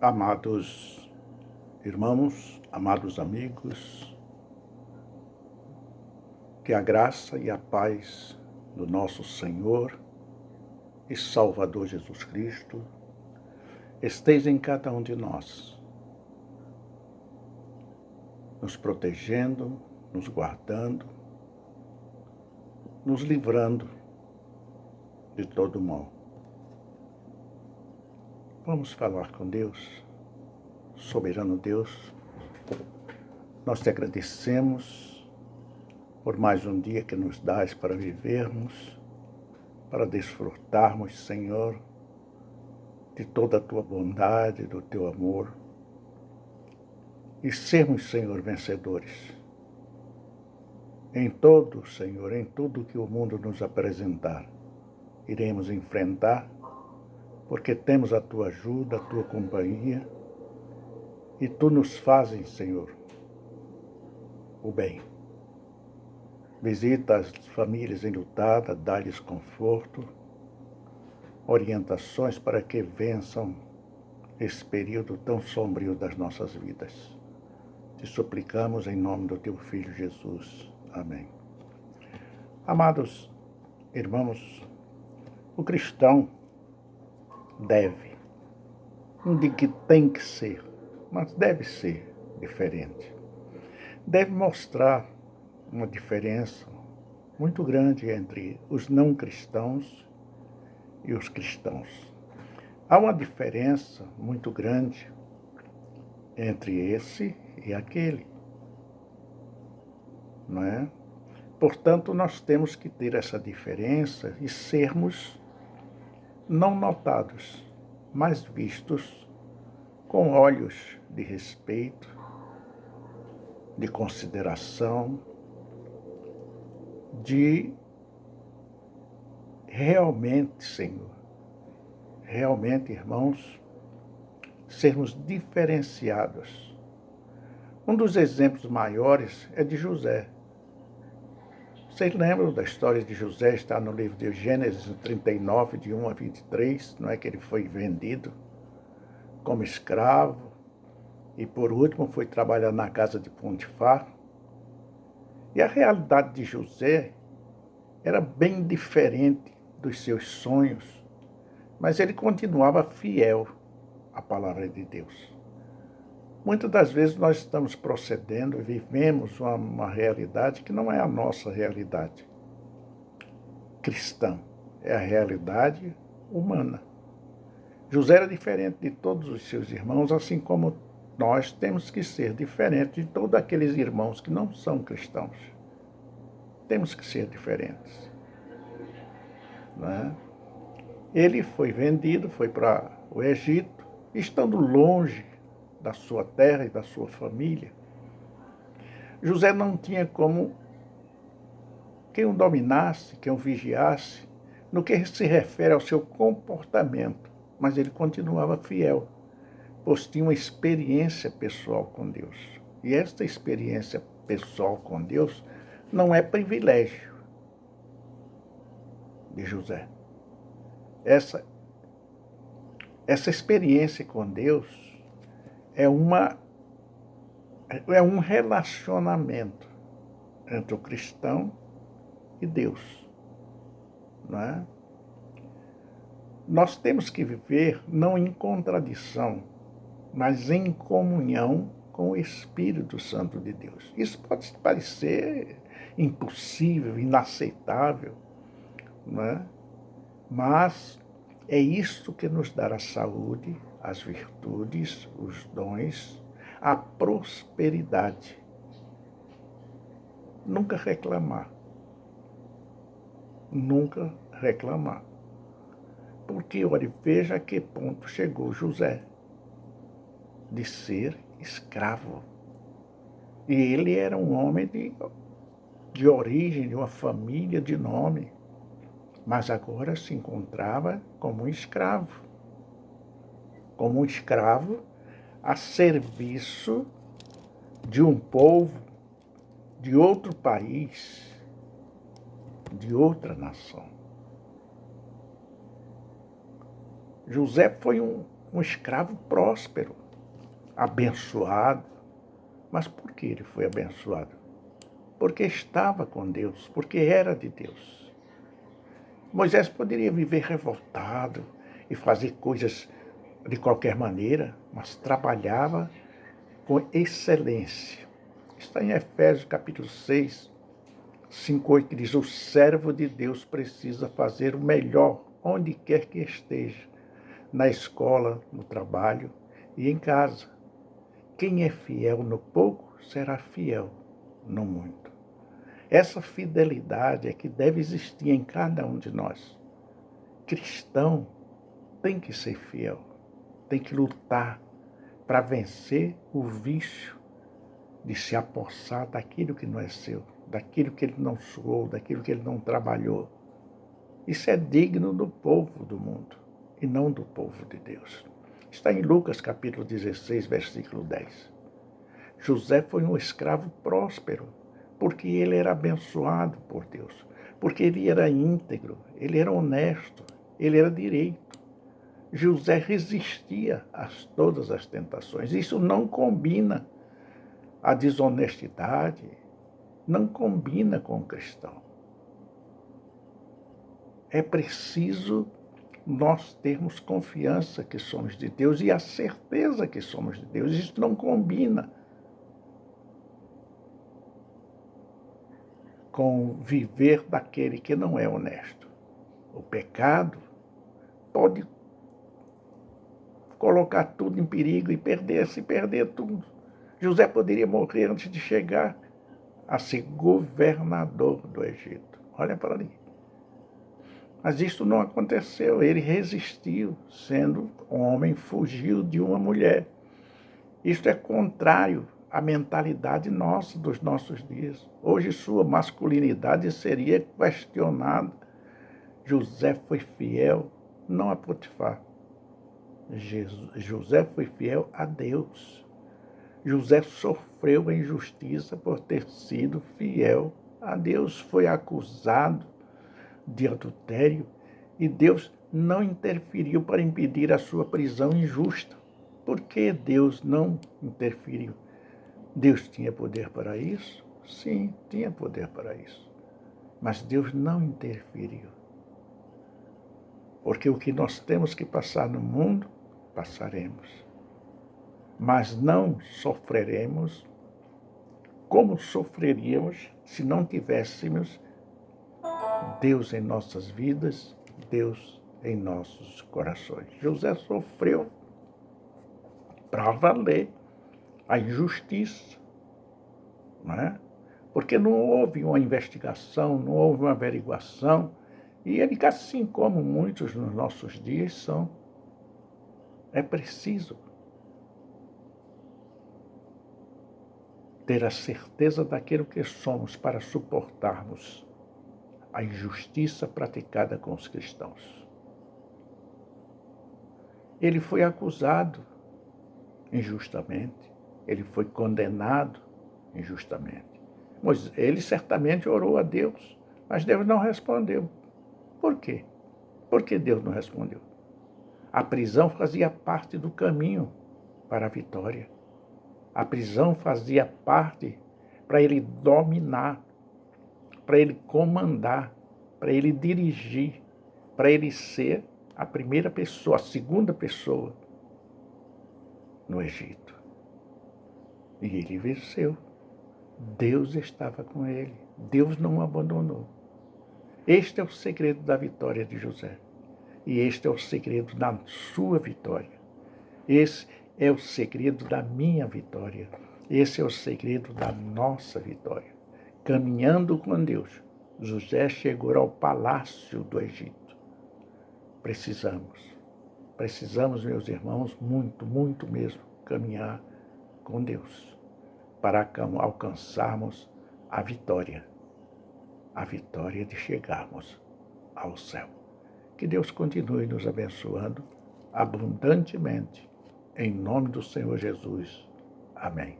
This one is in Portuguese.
Amados irmãos, amados amigos, que a graça e a paz do nosso Senhor e Salvador Jesus Cristo esteja em cada um de nós, nos protegendo, nos guardando, nos livrando de todo mal. Vamos falar com Deus, soberano Deus. Nós te agradecemos por mais um dia que nos dás para vivermos, para desfrutarmos, Senhor, de toda a tua bondade, do teu amor e sermos, Senhor, vencedores. Em todo, Senhor, em tudo que o mundo nos apresentar, iremos enfrentar, porque temos a tua ajuda, a tua companhia, e tu nos fazes, Senhor, o bem. Visita as famílias enlutadas, dá-lhes conforto, orientações para que vençam esse período tão sombrio das nossas vidas. Te suplicamos em nome do teu Filho Jesus. Amém. Amados irmãos, o cristão deve, não digo que tem que ser, mas deve ser diferente. Deve mostrar uma diferença muito grande entre os não cristãos e os cristãos. Há uma diferença muito grande entre esse e aquele, não é? Portanto, nós temos que ter essa diferença e sermos não notados, mas vistos com olhos de respeito, de consideração, de realmente, Senhor, realmente, irmãos, sermos diferenciados. Um dos exemplos maiores é de José. Vocês lembram da história de José? Está no livro de Gênesis 39, de 1 a 23, não é que ele foi vendido como escravo e, por último, foi trabalhar na casa de Potifar. E a realidade de José era bem diferente dos seus sonhos, mas ele continuava fiel à palavra de Deus. Muitas das vezes nós estamos procedendo e vivemos uma realidade que não é a nossa realidade cristã, é a realidade humana. José era diferente de todos os seus irmãos, assim como nós temos que ser diferentes de todos aqueles irmãos que não são cristãos. Temos que ser diferentes, não é? Ele foi vendido, foi para o Egito, estando longe da sua terra e da sua família. José não tinha como quem o dominasse, quem o vigiasse, no que se refere ao seu comportamento, mas ele continuava fiel, pois tinha uma experiência pessoal com Deus. E esta experiência pessoal com Deus não é privilégio de José. Essa experiência com Deus é um relacionamento entre o cristão e Deus, não é? Nós temos que viver não em contradição, mas em comunhão com o Espírito Santo de Deus. Isso pode parecer impossível, inaceitável, não é? Mas é isto que nos dará a saúde, as virtudes, os dons, a prosperidade. Nunca reclamar. Nunca reclamar. Porque, olha, veja a que ponto chegou José de ser escravo. E ele era um homem de origem, de uma família de nome, mas agora se encontrava como um escravo a serviço de um povo, de outro país, de outra nação. José foi um um escravo próspero, abençoado. Mas por que ele foi abençoado? Porque estava com Deus, porque era de Deus. Moisés poderia viver revoltado e fazer coisas de qualquer maneira, mas trabalhava com excelência. Está em Efésios capítulo 6, 5, 8, que diz: o servo de Deus precisa fazer o melhor onde quer que esteja, na escola, no trabalho e em casa. Quem é fiel no pouco será fiel no muito. Essa fidelidade é que deve existir em cada um de nós. Cristão tem que ser fiel, tem que lutar para vencer o vício de se apossar daquilo que não é seu, daquilo que ele não suou, daquilo que ele não trabalhou. Isso é digno do povo do mundo e não do povo de Deus. Está em Lucas capítulo 16, versículo 10. José foi um escravo próspero, porque ele era abençoado por Deus, porque ele era íntegro, ele era honesto, ele era direito. José resistia a todas as tentações. Isso não combina. A desonestidade não combina com o cristão. É preciso nós termos confiança que somos de Deus e a certeza que somos de Deus. Isso não combina com viver daquele que não é honesto. O pecado pode colocar tudo em perigo e perder tudo. José poderia morrer antes de chegar a ser governador do Egito. Olha para ali. Mas isso não aconteceu. Ele resistiu, sendo homem, fugiu de uma mulher. Isto é contrário à mentalidade nossa dos nossos dias. Hoje sua masculinidade seria questionada. José foi fiel, não a Potifar. José foi fiel a Deus. José sofreu a injustiça por ter sido fiel a Deus. Foi acusado de adultério e Deus não interferiu para impedir a sua prisão injusta. Por que Deus não interferiu? Deus tinha poder para isso? Sim, tinha poder para isso. Mas Deus não interferiu. Porque o que nós temos que passar no mundo, passaremos. Mas não sofreremos como sofreríamos se não tivéssemos Deus em nossas vidas, Deus em nossos corações. José sofreu para valer a injustiça, não é? Porque não houve uma investigação, não houve uma averiguação, e ele, assim como muitos nos nossos dias são, é preciso ter a certeza daquilo que somos para suportarmos a injustiça praticada com os cristãos. Ele foi acusado injustamente, ele foi condenado injustamente. Mas ele certamente orou a Deus, mas Deus não respondeu. Por quê? Por que Deus não respondeu? A prisão fazia parte do caminho para a vitória. A prisão fazia parte para ele dominar, para ele comandar, para ele dirigir, para ele ser a primeira pessoa, a segunda pessoa no Egito. E ele venceu. Deus estava com ele. Deus não o abandonou. Este é o segredo da vitória de José. E este é o segredo da sua vitória. Esse é o segredo da minha vitória. Esse é o segredo da nossa vitória. Caminhando com Deus, José chegou ao palácio do Egito. Precisamos, meus irmãos, muito, muito mesmo, caminhar com Deus para alcançarmos a vitória de chegarmos ao céu. Que Deus continue nos abençoando abundantemente, em nome do Senhor Jesus. Amém.